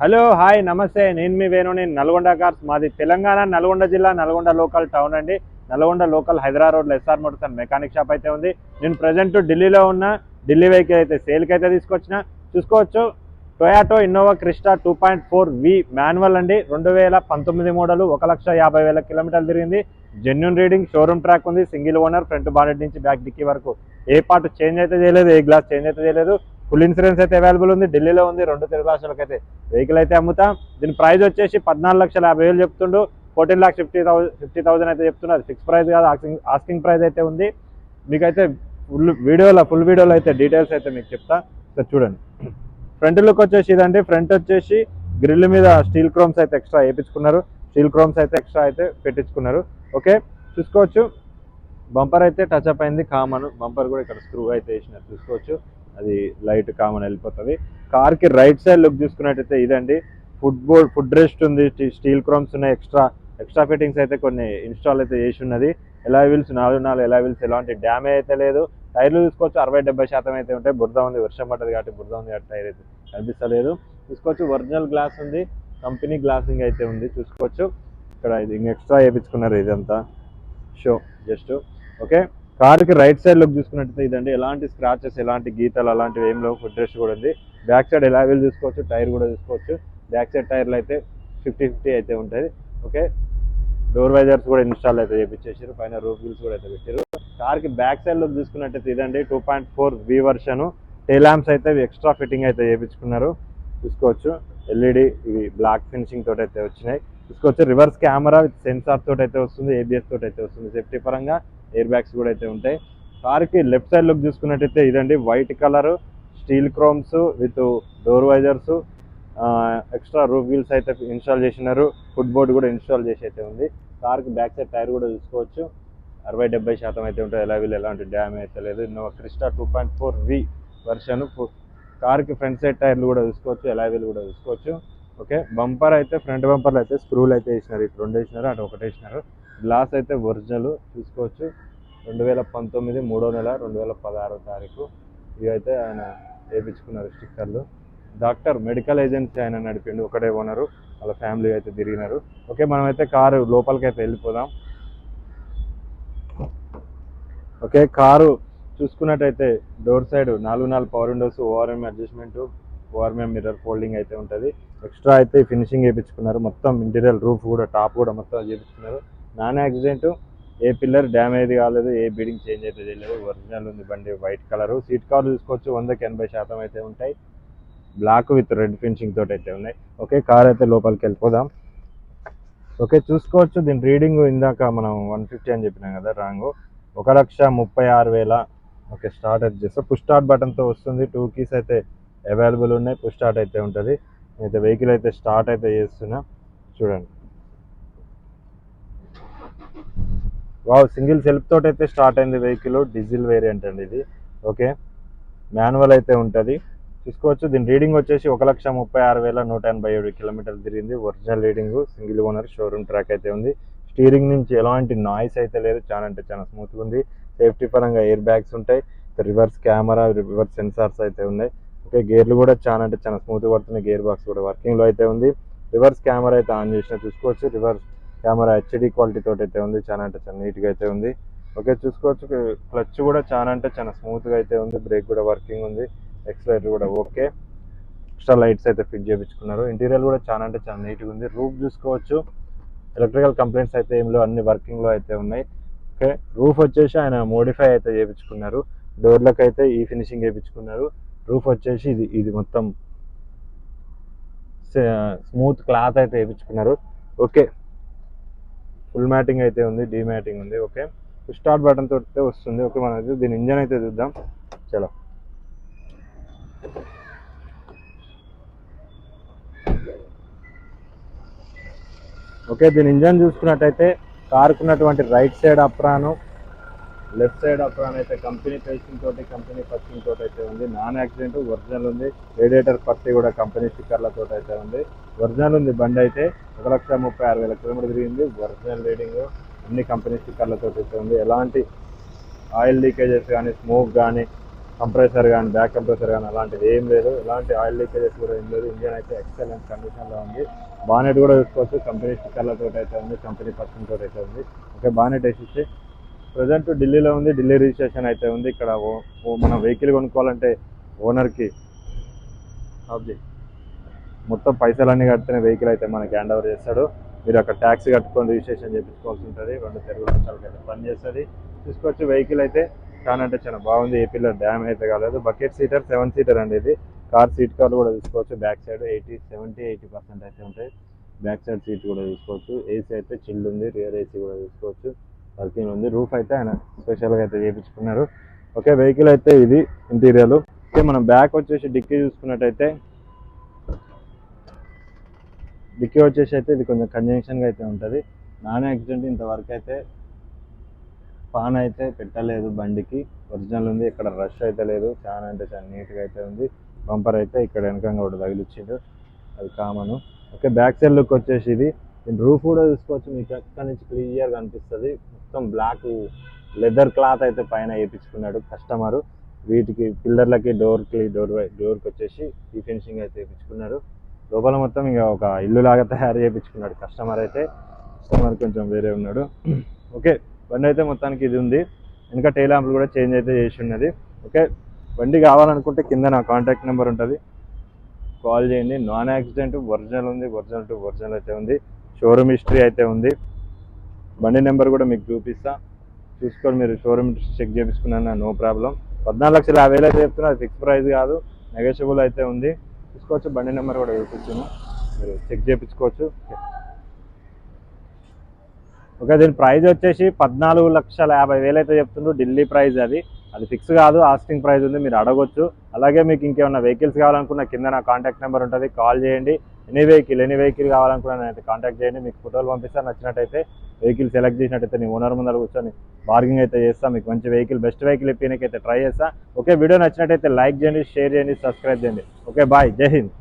Hello hi నమస్తే, నేను మీ వేణు. నేను నల్గొండ కార్స్. మాది తెలంగాణ నల్గొండ జిల్లా, నల్గొండ లోకల్ టౌన్ అండి. నల్గొండ లోకల్ హైదరాబాద్ రోడ్లో SR motors and mechanic shop అయితే ఉంది. నేను ప్రజెంట్ ఢిల్లీలో ఉన్న. ఢిల్లీ వెహికల్ అయితే సేల్కి అయితే తీసుకొచ్చిన. చూసుకోవచ్చు, Toyota Innova Crysta 2.4V manual అండి. 2019 మోడల్, 1,50,000 కిలోమీటర్లు తిరిగింది. జెన్యున్ రీడింగ్, షోరూమ్ ట్రాక్ ఉంది. సింగిల్ ఓనర్, ఫ్రంట్ బానెట్ నుంచి బ్యాక్ డిక్కీ వరకు ఏ పార్ట్ చేంజ్ అయితే చేయలేదు, ఏ గ్లాస్ చేంజ్ అయితే చేయలేదు. ఫుల్ ఇన్సూరెన్స్ అయితే అవైలబుల్ ఉంది. ఢిల్లీలో ఉంది. 2 తెలుగు రాష్ట్రాలకు అయితే వెహికల్ అయితే అమ్ముతాం. దీని ప్రైస్ వచ్చేసి 14,50,000 చెప్తుండు. 14,50,000 అయితే చెప్తున్నారు. ఫిక్స్ ప్రైస్ కాదు, ఆస్కింగ్ ప్రైస్ అయితే ఉంది. మీకైతే ఫుల్ వీడియోలో అయితే డీటెయిల్స్ అయితే మీకు చెప్తా. సార్ చూడండి, ఫ్రంట్ లుక్ వచ్చేసి ఇదండి. ఫ్రంట్ వచ్చేసి గ్రిల్ మీద స్టీల్ క్రోమ్స్ అయితే ఎక్స్ట్రా వేయించుకున్నారు. స్టీల్ క్రోమ్స్ అయితే ఎక్స్ట్రా అయితే పెట్టించుకున్నారు. ఓకే, చూసుకోవచ్చు. బంపర్ అయితే టచ్ అప్ అయింది, కామన్. బంపర్ కూడా ఇక్కడ స్క్రూ అయితే వేసినారు, చూసుకోవచ్చు. అది లైట్ కామన్ వెళ్ళిపోతుంది. కార్కి రైట్ సైడ్ లుక్ చూసుకున్నట్టయితే ఇదండి. ఫుడ్ రెస్ట్ ఉంది, స్టీల్ క్రోమ్స్ ఉన్నాయి. ఎక్స్ట్రా ఫిట్టింగ్స్ అయితే కొన్ని ఇన్స్టాల్ అయితే చేసి ఉన్నది. ఎలా వీల్స్ 4 ఎలా వీల్స్, ఎలాంటి డ్యామేజ్ అయితే లేదు. టైర్లు చూసుకోవచ్చు, 60-70% అయితే ఉంటాయి. బురద ఉంది, వర్షం పడ్డది కాబట్టి బురద ఉంది కాబట్టి టైర్ అయితే కనిపిస్తలేదు. చూసుకోవచ్చు, ఒరిజినల్ గ్లాస్ ఉంది, కంపెనీ గ్లాసింగ్ అయితే ఉంది. చూసుకోవచ్చు, ఇక్కడ ఇది ఎక్స్ట్రా వేయించుకున్నారు. ఇదంతా షో జస్ట్. ఓకే, కార్కి రైట్ సైడ్ లుక్ చూసుకున్నట్టయితే ఇదండి. ఎలాంటి స్క్రాచెస్, ఎలాంటి గీతలు అలాంటివి ఏం లేవు. ఫుడ్ రెస్ట్ కూడా ఉంది. బ్యాక్ సైడ్ ఎలా వీల్ చూసుకోవచ్చు, టైర్ కూడా చూసుకోవచ్చు. బ్యాక్ సైడ్ టైర్లు అయితే 50-50 అయితే ఉంటుంది. ఓకే, డోర్ వైజర్స్ కూడా ఇన్స్టాల్ అయితే చేయించేసారు. పైన రూఫ్ వీల్స్ కూడా అయితే పెట్టారు. కార్కి బ్యాక్ సైడ్ లుక్ చూసుకున్నట్టయితే ఇదండి. 2.4V version. టైల్ ల్యాంప్స్ అయితే ఎక్స్ట్రా ఫిట్టింగ్ అయితే చేయించుకున్నారు. చూసుకోవచ్చు, ఎల్ఈడి ఇవి బ్లాక్ ఫినిషింగ్ తోటి అయితే వచ్చినాయి. చూసుకోవచ్చు, రివర్స్ కెమెరా విత్ సెన్సార్ తోటి అయితే వస్తుంది, ఏబిఎస్ తోటి అయితే వస్తుంది. సేఫ్టీ పరంగా ఎయిర్ బ్యాగ్స్ కూడా అయితే ఉంటాయి. కార్కి లెఫ్ట్ సైడ్ లుక్ చూసుకున్నట్టయితే ఇదండి. White colour steel chromes with door visors, extra roof wheels అయితే ఇన్స్టాల్ చేసినారు. ఫుట్ బోర్డ్ కూడా ఇన్స్టాల్ చేసి అయితే ఉంది. కార్కి బ్యాక్ సైడ్ టైర్ కూడా చూసుకోవచ్చు, 60-70% అయితే ఉంటుంది. ఎలా వీళ్ళు ఎలాంటి డ్యామేజ్ అయితే లేదు. Innova Crysta 2.4V version. కార్కి ఫ్రంట్ సైడ్ టైర్లు కూడా చూసుకోవచ్చు, ఎలా వీళ్ళు కూడా చూసుకోవచ్చు. ఓకే, బంపర్ అయితే ఫ్రంట్ బంపర్లు అయితే స్క్రూలు అయితే వేసినారు. ఇటు 2 వేసినారు, అటు 1 వేసినారు. గ్లాస్ అయితే ఒరిజినల్ చూసుకోవచ్చు. 2019 3వ నెల 2016వ తారీఖు ఇవి అయితే ఆయన వేయించుకున్నారు స్టిక్కర్లు. డాక్టర్ మెడికల్ ఏజెన్సీ ఆయన నడిపిండు, ఒకటే ఓనరు, వాళ్ళ ఫ్యామిలీ అయితే తిరిగినారు. ఓకే, మనమైతే కారు లోపలికి అయితే వెళ్ళిపోదాం. ఓకే, కారు చూసుకున్నట్టయితే door side 4 power Windows, ORM adjustment, ORM mirror folding అయితే ఉంటుంది. ఎక్స్ట్రా అయితే ఫినిషింగ్ చేయించుకున్నారు. మొత్తం ఇంటీరియర్ రూఫ్ కూడా టాప్ కూడా మొత్తం చేయించుకున్నారు. నాన్ యాక్సిడెంట్, ఏ పిల్లర్ డ్యామేజ్ కాలేదు, ఏ బీడింగ్ చేంజ్ అయితే చేయలేదు. ఒరిజినల్ ఉంది బండి, వైట్ కలర్. సీట్ కవర్ చూసుకోవచ్చు, 100-80% అయితే ఉంటాయి. బ్లాక్ విత్ రెడ్ ఫినిషింగ్ తోటి అయితే ఉన్నాయి. ఓకే, కార్ అయితే లోపలికి వెళ్ళిపోదాం. ఓకే, చూసుకోవచ్చు, దీని రీడింగ్ ఇందాక మనం 150 అని చెప్పినాం కదా, రాంగ్. 1,36,000. ఓకే, స్టార్ట్ అయితే చేస్తాం. పుష్ స్టార్ట్ బటన్తో వస్తుంది. 2 కీస్ అయితే అవైలబుల్ ఉన్నాయి. పుష్ స్టార్ట్ అయితే ఉంటుంది. అయితే వెహికల్ అయితే స్టార్ట్ అయితే చేస్తున్నా, చూడండి. వావ్, సింగిల్ సెల్ఫ్ తోటి అయితే స్టార్ట్ అయింది వెహికల్. డీజిల్ వేరియంట్ అండి ఇది. ఓకే, మాన్యువల్ అయితే ఉంటుంది. చూసుకోవచ్చు, దీని రీడింగ్ వచ్చేసి 1,36,187 కిలోమీటర్లు తిరిగింది. Original reading, single owner, showroom track అయితే ఉంది. స్టీరింగ్ నుంచి ఎలాంటి నాయిస్ అయితే లేదు, చాలా అంటే చాలా స్మూత్గా ఉంది. సేఫ్టీ పరంగా ఎయిర్ బ్యాగ్స్ ఉంటాయి. రివర్స్ కెమెరా, రివర్స్ సెన్సార్స్ అయితే ఉన్నాయి. ఓకే, గేర్లు కూడా చాలా అంటే చాలా స్మూత్గా పడుతున్నాయి. గేర్ బాక్స్ కూడా వర్కింగ్లో అయితే ఉంది. రివర్స్ కెమెరా అయితే ఆన్ చేసిన చూసుకోవచ్చు. రివర్స్ కెమెరా హెచ్డి క్వాలిటీ తోటి అయితే ఉంది. చాలా అంటే చాలా నీట్గా అయితే ఉంది. ఓకే, చూసుకోవచ్చు, క్లచ్ కూడా చాలా అంటే చాలా స్మూత్గా అయితే ఉంది. బ్రేక్ కూడా వర్కింగ్ ఉంది. ఎక్సలరేటర్ కూడా ఓకే. ఎక్స్ట్రా లైట్స్ అయితే ఫిట్ చేయించుకున్నారు. ఇంటీరియర్ కూడా చాలా అంటే చాలా నీట్గా ఉంది. రూఫ్ చూసుకోవచ్చు, ఎలక్ట్రికల్ కంప్లైంట్స్ అయితే ఏం లేవు, అన్ని వర్కింగ్లో అయితే ఉన్నాయి. ఓకే, రూఫ్ వచ్చేసి ఆయన మోడిఫై అయితే చేయించుకున్నారు. డోర్లకు అయితే ఈ ఫినిషింగ్ చేయించుకున్నారు. రూఫ్ వచ్చేసి ఇది మొత్తం స్మూత్ క్లాత్ అయితే వేయించుకున్నారు. ఓకే, ఫుల్ మ్యాటింగ్ అయితే ఉంది, డీ మ్యాటింగ్ ఉంది. ఓకే, స్టార్ట్ బటన్ తోటి వస్తుంది. ఓకే, మనం అయితే దీని ఇంజన్ అయితే చూద్దాం. చలో, ఓకే, దీని ఇంజన్ చూసుకున్నట్టయితే కార్కు ఉన్నటువంటి right side అప్రాను, left side apron అయితే కంపెనీ పేస్టింగ్ తోటి, కంపెనీ పర్చింగ్ తోటి అయితే ఉంది. నాన్ యాక్సిడెంట్, ఒరిజినల్ ఉంది. రేడియేటర్ పత్తి కూడా కంపెనీ స్టిక్కర్లతో అయితే ఉంది. ఒరిజినల్ ఉంది బండి అయితే. 1,36,000 కిలోమీటర్ తిరిగింది. ఒరిజినల్ రీడింగ్, అన్ని కంపెనీ స్టిక్కర్లతో అయితే ఉంది. ఎలాంటి ఆయిల్ లీకేజెస్ కానీ, స్మోక్ కానీ, కంప్రెసర్ కానీ బ్యాక్ కంప్రెసర్ కానీ అలాంటిది ఏం లేదు, ఎలాంటి ఆయిల్ లీకేజెస్ కూడా ఏం లేదు. ఇంజన్ అయితే ఎక్సలెంట్ కండిషన్లో ఉంది. బానెట్ కూడా చూసుకోవచ్చు, కంపెనీ స్టిక్కర్లతో అయితే ఉంది, కంపెనీ పర్సన్తో అయితే ఉంది. ఓకే, బానెట్ వేసి ప్రజెంట్ ఢిల్లీలో ఉంది, ఢిల్లీ రిజిస్ట్రేషన్ అయితే ఉంది. ఇక్కడ మనం వెహికల్ కొనుక్కోవాలంటే ఓనర్కి మొత్తం పైసలన్నీ కడితేనే వెహికల్ అయితే మనకి హ్యాండ్ ఓవర్ చేస్తాడు. మీరు అక్కడ ట్యాక్స్ కట్టుకొని రిజిస్ట్రేషన్ చేయించుకోవాల్సి ఉంటుంది. 2 తెలుగు రాష్ట్రాలకి అయితే పనిచేస్తుంది. చూసుకోవచ్చు, వెహికల్ అయితే చాలా అంటే చాలా బాగుంది. ఏపీలో డ్యామ్ అయితే కాలేదు. బకెట్ సీటర్ 7 సీటర్ అండి ఇది. కార్ సీట్ కవర్ కూడా చూసుకోవచ్చు. బ్యాక్ సైడ్ 70-80% అయితే ఉంటాయి. బ్యాక్ సైడ్ సీట్ కూడా చూసుకోవచ్చు. ఏసీ అయితే చిల్డ్ ఉంది. రియర్ ఏసీ కూడా చూసుకోవచ్చు, వర్కింగ్ ఉంది. రూఫ్ అయితే ఆయన స్పెషల్గా అయితే చేయించుకున్నారు. ఓకే, వెహికల్ అయితే ఇది ఇంటీరియర్. ఓకే, మనం బ్యాక్ వచ్చేసి డిక్కీ చూసుకున్నట్టయితే ఇది కొంచెం కంజంక్షన్గా అయితే ఉంటుంది. నాన్ యాక్సిడెంట్ ఇంతవరకు అయితే పాన్ అయితే పెట్టలేదు బండికి, ఒరిజినల్ ఉంది. ఇక్కడ రష్ అయితే లేదు, చాలా అంటే చాలా నీట్గా అయితే ఉంది. బంపర్ అయితే ఇక్కడ వెనకంగా ఒకటి తగిలిచ్చిండు, అది common. Okay, back side look వచ్చేసి ఇది. రూఫ్ కూడా చూసుకోవచ్చు, మీకు ఎక్కడి నుంచి క్లియర్గా కనిపిస్తుంది. మొత్తం బ్లాక్ లెదర్ క్లాత్ అయితే పైన వేయించుకున్నాడు కస్టమరు. వీటికి పిల్లర్లకి డోర్కి వచ్చేసి ఈ ఫినిషింగ్ అయితే వేయించుకున్నారు. లోపల మొత్తం ఇంకా ఒక ఇల్లు లాగా తయారు చేయించుకున్నాడు కస్టమర్ అయితే. కస్టమర్ కొంచెం వేరే ఉన్నాడు. ఓకే, బండి అయితే మొత్తానికి ఇది ఉంది. ఇంకా టైల్ ల్యాంపులు కూడా చేంజ్ అయితే చేసి ఉన్నది. ఓకే, బండి కావాలనుకుంటే కింద నా కాంటాక్ట్ నెంబర్ ఉంటుంది, కాల్ చేయండి. నాన్ యాక్సిడెంట్ ఒరిజినల్ ఉంది, ఒరిజినల్ టు ఒరిజినల్ అయితే ఉంది. షోరూమ్ హిస్టరీ అయితే ఉంది. బండి నెంబర్ కూడా మీకు చూపిస్తా, చూసుకొని మీరు షోరూమ్ చెక్ చేయించుకున్నా నో ప్రాబ్లం. 14,50,000 అయితే చెప్తున్నా, అది ఫిక్స్ ప్రైస్ కాదు, నెగోషియబుల్ అయితే ఉంది. చూసుకోవచ్చు, బండి నెంబర్ కూడా చూపించాను, మీరు చెక్ చేయించుకోవచ్చు. ఓకే, దీని ప్రైస్ వచ్చేసి 14,50,000 అయితే చెప్తుండ్రు. ఢిల్లీ ప్రైస్ అది ఫిక్స్ కాదు, ఆస్కింగ్ ప్రైస్ ఉంది, మీరు అడగొచ్చు. అలాగే మీకు ఇంకేమైనా వెహికల్స్ కావాలనుకున్న కింద నా కాంటాక్ట్ నెంబర్ ఉంటుంది, కాల్ చేయండి. ఎనీ వెహికల్ కావాలనుకున్నా నేనైతే కాంటాక్ట్ చేయండి. మీకు ఫోటోలు పంపిస్తాను, నచ్చినట్టయితే వెహికల్ సెలెక్ట్ చేసినట్టయితే నేను ఓనర్ ముందర కూర్చొని బార్గింగ్ అయితే చేస్తాను. మీకు మంచి వెహికల్, బెస్ట్ వెహికల్ ఇప్పడానికి అయితే ట్రై చేస్తాను. ఓకే, వీడియో నచ్చినట్టయితే లైక్ చేయండి, షేర్ చేయండి, సబ్స్క్రైబ్ చేయండి. ఓకే, బాయ్, జై హింద్.